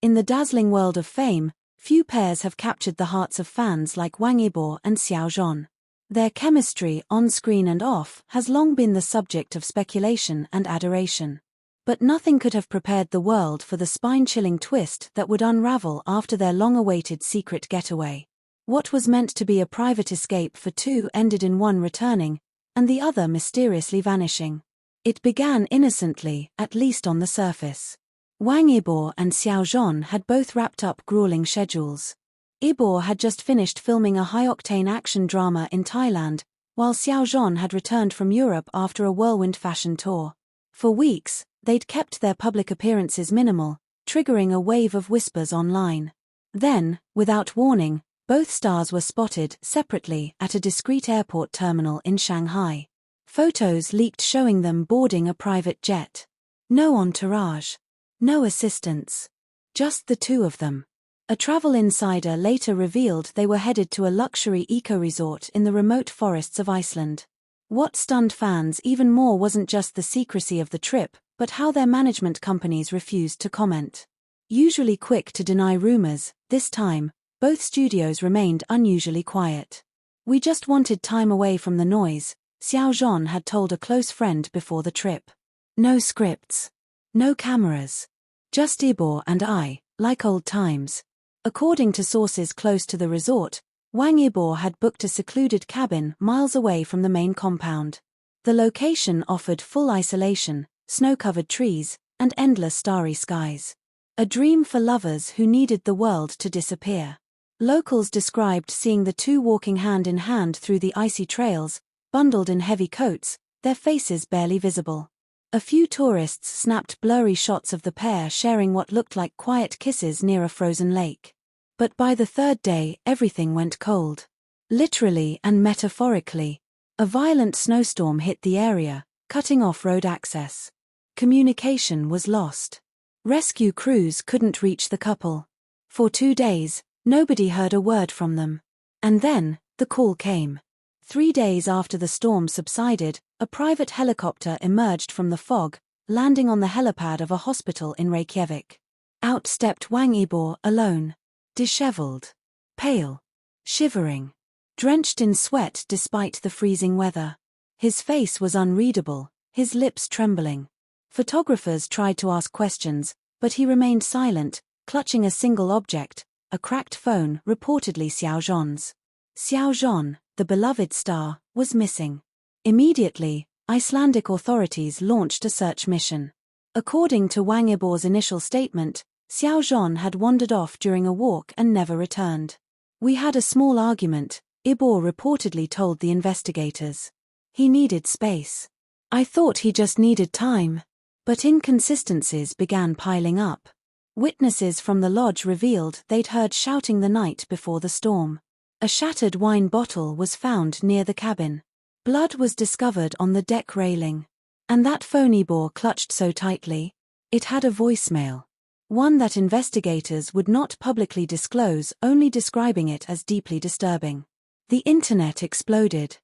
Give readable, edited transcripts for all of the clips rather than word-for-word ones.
In the dazzling world of fame, few pairs have captured the hearts of fans like Wang Yibo and Xiao Zhan. Their chemistry, on screen and off, has long been the subject of speculation and adoration. But nothing could have prepared the world for the spine-chilling twist that would unravel after their long-awaited secret getaway. What was meant to be a private escape for two ended in one returning, and the other mysteriously vanishing. It began innocently, at least on the surface. Wang Yibo and Xiao Zhan had both wrapped up grueling schedules. Yibo had just finished filming a high-octane action drama in Thailand, while Xiao Zhan had returned from Europe after a whirlwind fashion tour. For weeks, they'd kept their public appearances minimal, triggering a wave of whispers online. Then, without warning, both stars were spotted separately at a discreet airport terminal in Shanghai. Photos leaked showing them boarding a private jet. No entourage. No assistants. Just the two of them. A travel insider later revealed they were headed to a luxury eco-resort in the remote forests of Iceland. What stunned fans even more wasn't just the secrecy of the trip, but how their management companies refused to comment. Usually quick to deny rumors, this time, both studios remained unusually quiet. "We just wanted time away from the noise," Xiao Zhan had told a close friend before the trip. "No scripts. No cameras. Just Yibo and I, like old times." According to sources close to the resort, Wang Yibo had booked a secluded cabin miles away from the main compound. The location offered full isolation, snow-covered trees, and endless starry skies. A dream for lovers who needed the world to disappear. Locals described seeing the two walking hand in hand through the icy trails, bundled in heavy coats, their faces barely visible. A few tourists snapped blurry shots of the pair sharing what looked like quiet kisses near a frozen lake. But by the third day, everything went cold. Literally and metaphorically. A violent snowstorm hit the area, cutting off road access. Communication was lost. Rescue crews couldn't reach the couple. For 2 days, nobody heard a word from them. And then, the call came. 3 days after the storm subsided, a private helicopter emerged from the fog, landing on the helipad of a hospital in Reykjavik. Out stepped Wang Yibo alone. Disheveled. Pale. Shivering. Drenched in sweat despite the freezing weather. His face was unreadable, his lips trembling. Photographers tried to ask questions, but he remained silent, clutching a single object, a cracked phone reportedly Xiao Zhan's. Xiao Zhan, the beloved star, was missing. Immediately, Icelandic authorities launched a search mission. According to Wang Yibo's initial statement, Xiao Zhan had wandered off during a walk and never returned. "We had a small argument," Yibo reportedly told the investigators. "He needed space. I thought he just needed time." But inconsistencies began piling up. Witnesses from the lodge revealed they'd heard shouting the night before the storm. A shattered wine bottle was found near the cabin. Blood was discovered on the deck railing. And that phone Yibo clutched so tightly, it had a voicemail. One that investigators would not publicly disclose, only describing it as deeply disturbing. The internet exploded.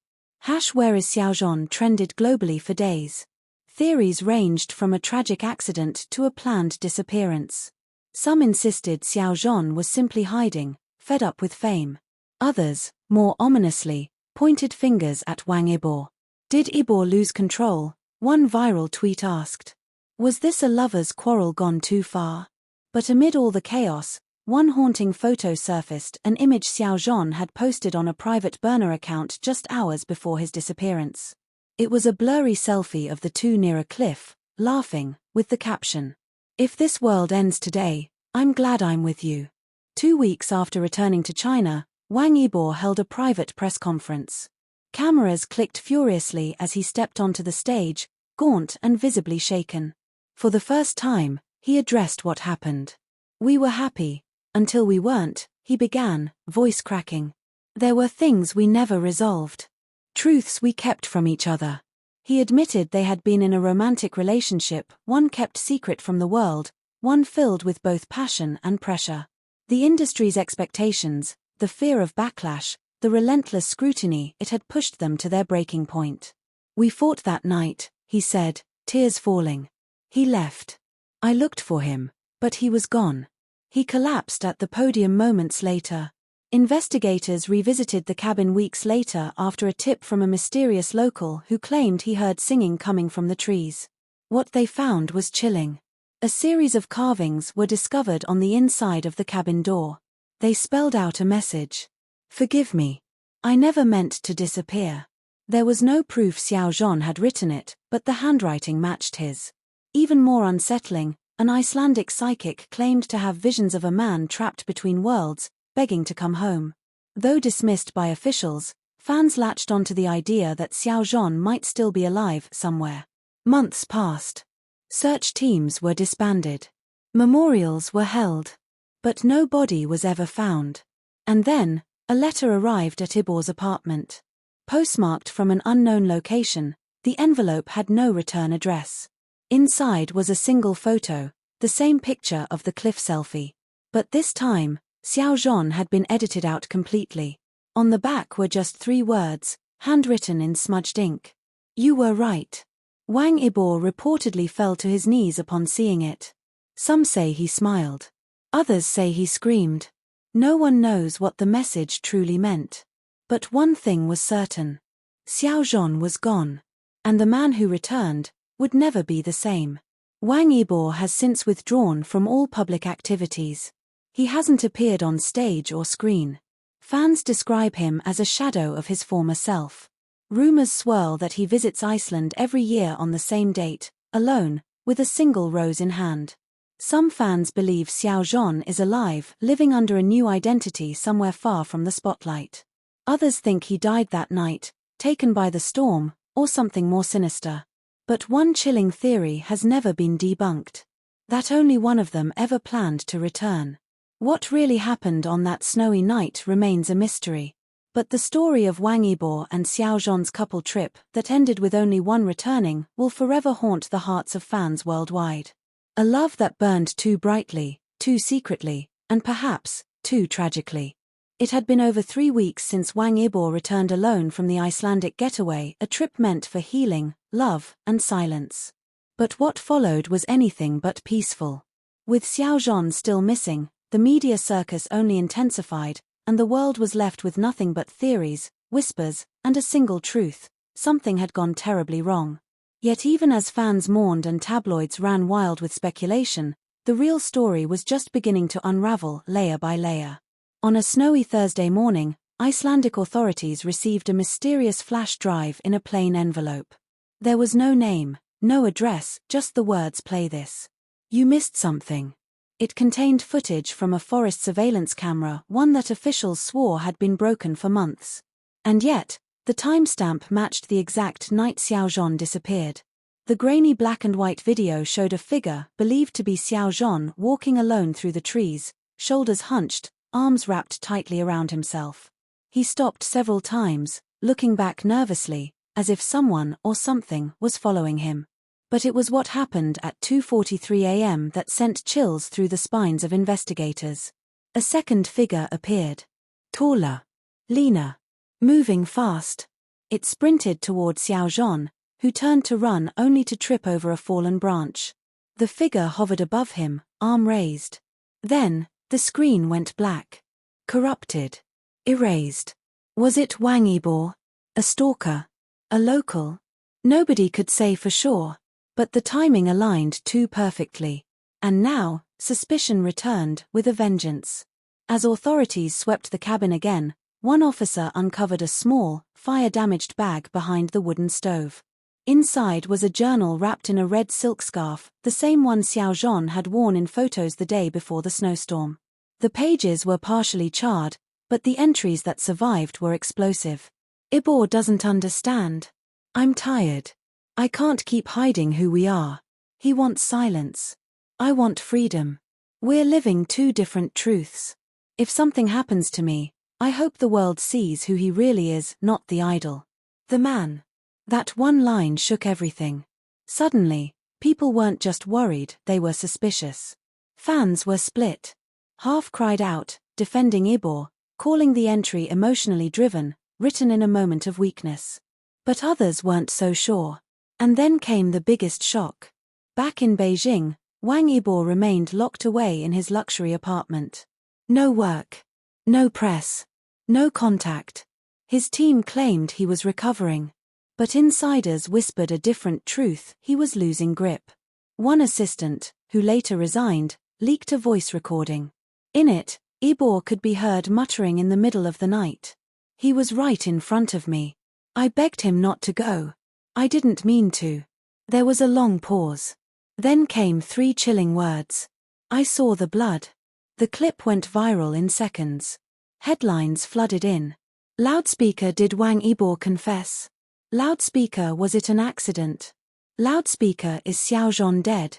"Where is Xiao Zhan" trended globally for days. Theories ranged from a tragic accident to a planned disappearance. Some insisted Xiao Zhan was simply hiding, fed up with fame. Others, more ominously, pointed fingers at Wang Yibo. Did Yibo lose control? One viral tweet asked. Was this a lover's quarrel gone too far? But amid all the chaos, one haunting photo surfaced, an image Xiao Zhan had posted on a private burner account just hours before his disappearance. It was a blurry selfie of the two near a cliff, laughing, with the caption, "If this world ends today, I'm glad I'm with you." 2 weeks after returning to China, Wang Yibo held a private press conference. Cameras clicked furiously as he stepped onto the stage, gaunt and visibly shaken. For the first time, he addressed what happened. "We were happy, until we weren't," he began, voice cracking. "There were things we never resolved. Truths we kept from each other." He admitted they had been in a romantic relationship, one kept secret from the world, one filled with both passion and pressure. The industry's expectations, the fear of backlash, the relentless scrutiny, it had pushed them to their breaking point. "We fought that night," he said, tears falling. "He left. I looked for him, but he was gone. He collapsed at the podium moments later. Investigators revisited the cabin weeks later after a tip from a mysterious local who claimed he heard singing coming from the trees. What they found was chilling. A series of carvings were discovered on the inside of the cabin door. They spelled out a message. "Forgive me. I never meant to disappear." There was no proof Xiao Zhan had written it, but the handwriting matched his. Even more unsettling, an Icelandic psychic claimed to have visions of a man trapped between worlds, begging to come home. Though dismissed by officials, fans latched onto the idea that Xiao Zhan might still be alive somewhere. Months passed. Search teams were disbanded. Memorials were held. But no body was ever found. And then, a letter arrived at Yibo's apartment. Postmarked from an unknown location, the envelope had no return address. Inside was a single photo, the same picture of the cliff selfie. But this time, Xiao Zhan had been edited out completely. On the back were just 3 words, handwritten in smudged ink. "You were right." Wang Yibo reportedly fell to his knees upon seeing it. Some say he smiled. Others say he screamed. No one knows what the message truly meant. But one thing was certain. Xiao Zhan was gone. And the man who returned would never be the same. Wang Yibo has since withdrawn from all public activities. He hasn't appeared on stage or screen. Fans describe him as a shadow of his former self. Rumors swirl that he visits Iceland every year on the same date, alone, with a single rose in hand. Some fans believe Xiao Zhan is alive, living under a new identity somewhere far from the spotlight. Others think he died that night, taken by the storm, or something more sinister. But one chilling theory has never been debunked. That only one of them ever planned to return. What really happened on that snowy night remains a mystery. But the story of Wang Yibo and Xiao Zhan's couple trip that ended with only one returning will forever haunt the hearts of fans worldwide. A love that burned too brightly, too secretly, and perhaps, too tragically. It had been over 3 weeks since Wang Yibo returned alone from the Icelandic getaway, a trip meant for healing, love, and silence. But what followed was anything but peaceful. With Xiao Zhan still missing, the media circus only intensified, and the world was left with nothing but theories, whispers, and a single truth: something had gone terribly wrong. Yet even as fans mourned and tabloids ran wild with speculation, the real story was just beginning to unravel layer by layer. On a snowy Thursday morning, Icelandic authorities received a mysterious flash drive in a plain envelope. There was no name, no address, just the words "play this. You missed something." It contained footage from a forest surveillance camera, one that officials swore had been broken for months. And yet, the timestamp matched the exact night Xiao Zhan disappeared. The grainy black and white video showed a figure believed to be Xiao Zhan walking alone through the trees, shoulders hunched, arms wrapped tightly around himself. He stopped several times, looking back nervously, as if someone or something was following him. But it was what happened at 2:43 a.m. that sent chills through the spines of investigators. A second figure appeared. Taller. Leaner. Moving fast. It sprinted toward Xiao Zhan, who turned to run only to trip over a fallen branch. The figure hovered above him, arm raised. Then, the screen went black. Corrupted. Erased. Was it Wang Yibo? A stalker? A local? Nobody could say for sure. But the timing aligned too perfectly. And now, suspicion returned with a vengeance. As authorities swept the cabin again, one officer uncovered a small, fire-damaged bag behind the wooden stove. Inside was a journal wrapped in a red silk scarf, the same one Xiao Zhan had worn in photos the day before the snowstorm. The pages were partially charred, but the entries that survived were explosive. "Yibo doesn't understand. I'm tired. I can't keep hiding who we are. He wants silence. I want freedom. We're living 2 different truths. If something happens to me, I hope the world sees who he really is, not the idol. The man." That one line shook everything. Suddenly, people weren't just worried, they were suspicious. Fans were split. Half cried out, defending Yibo, calling the entry emotionally driven, written in a moment of weakness. But others weren't so sure. And then came the biggest shock. Back in Beijing, Wang Yibo remained locked away in his luxury apartment. No work. No press. No contact. His team claimed he was recovering. But insiders whispered a different truth: he was losing grip. One assistant, who later resigned, leaked a voice recording. In it, Yibo could be heard muttering in the middle of the night. "He was right in front of me. I begged him not to go. I didn't mean to." There was a long pause. Then came 3 chilling words. "I saw the blood." The clip went viral in seconds. Headlines flooded in. Loudspeaker: did Wang Yibo confess? Loudspeaker: was it an accident? Loudspeaker: is Xiao Zhan dead?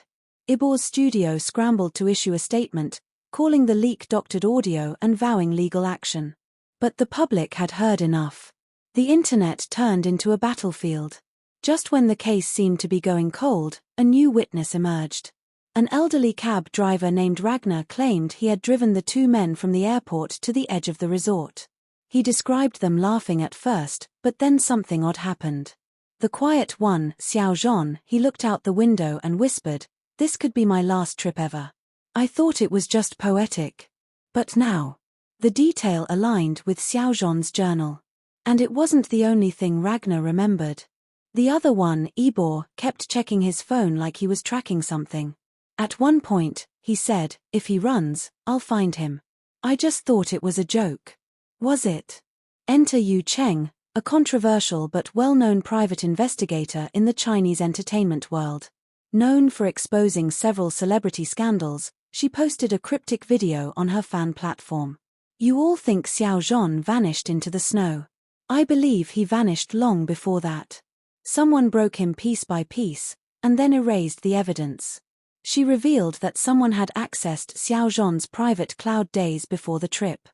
Yibo's studio scrambled to issue a statement, calling the leak doctored audio and vowing legal action. But the public had heard enough. The internet turned into a battlefield. Just when the case seemed to be going cold, a new witness emerged. An elderly cab driver named Ragnar claimed he had driven the 2 men from the airport to the edge of the resort. He described them laughing at first, but then something odd happened. The quiet one, Xiao Zhan, he looked out the window and whispered, "This could be my last trip ever. I thought it was just poetic. But now." The detail aligned with Xiao Zhan's journal. And it wasn't the only thing Ragnar remembered. The other one, Yibo, kept checking his phone like he was tracking something. At one point, he said, "If he runs, I'll find him." I just thought it was a joke. Was it? Enter Yu Cheng, a controversial but well-known private investigator in the Chinese entertainment world. Known for exposing several celebrity scandals, she posted a cryptic video on her fan platform. "You all think Xiao Zhan vanished into the snow. I believe he vanished long before that. Someone broke him piece by piece, and then erased the evidence." She revealed that someone had accessed Xiao Zhan's private cloud days before the trip.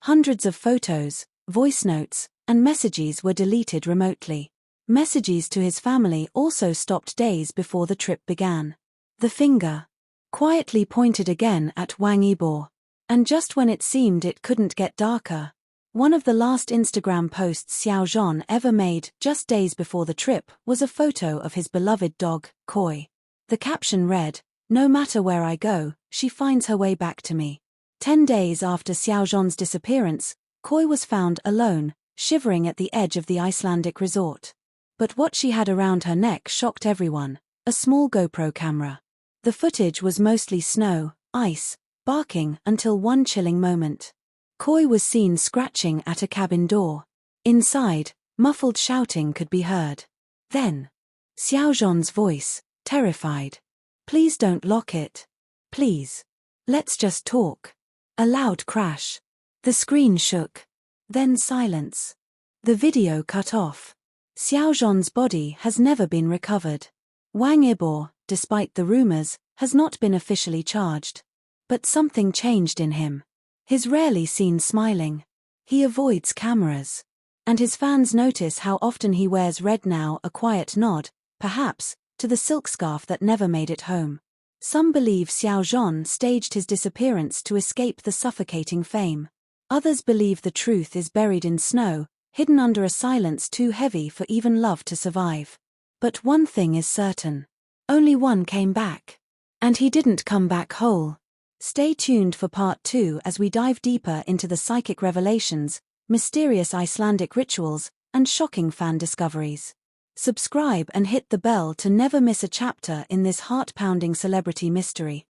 Hundreds of photos, voice notes, and messages were deleted remotely. Messages to his family also stopped days before the trip began. The finger quietly pointed again at Wang Yibo. And just when it seemed it couldn't get darker, one of the last Instagram posts Xiao Zhan ever made, just days before the trip, was a photo of his beloved dog, Koi. The caption read, "No matter where I go, she finds her way back to me." 10 days after Xiao Zhan's disappearance, Koi was found alone, shivering at the edge of the Icelandic resort. But what she had around her neck shocked everyone: a small GoPro camera. The footage was mostly snow, ice, barking, until one chilling moment. Koi was seen scratching at a cabin door. Inside, muffled shouting could be heard. Then, Xiao Zhan's voice, terrified. "Please don't lock it. Please. Let's just talk." A loud crash. The screen shook. Then silence. The video cut off. Xiao Zhan's body has never been recovered. Wang Yibo, despite the rumors, has not been officially charged. But something changed in him. He's rarely seen smiling. He avoids cameras. And his fans notice how often he wears red now, a quiet nod, perhaps, to the silk scarf that never made it home. Some believe Xiao Zhan staged his disappearance to escape the suffocating fame. Others believe the truth is buried in snow, hidden under a silence too heavy for even love to survive. But one thing is certain. Only one came back. And he didn't come back whole. Stay tuned for part 2 as we dive deeper into the psychic revelations, mysterious Icelandic rituals, and shocking fan discoveries. Subscribe and hit the bell to never miss a chapter in this heart-pounding celebrity mystery.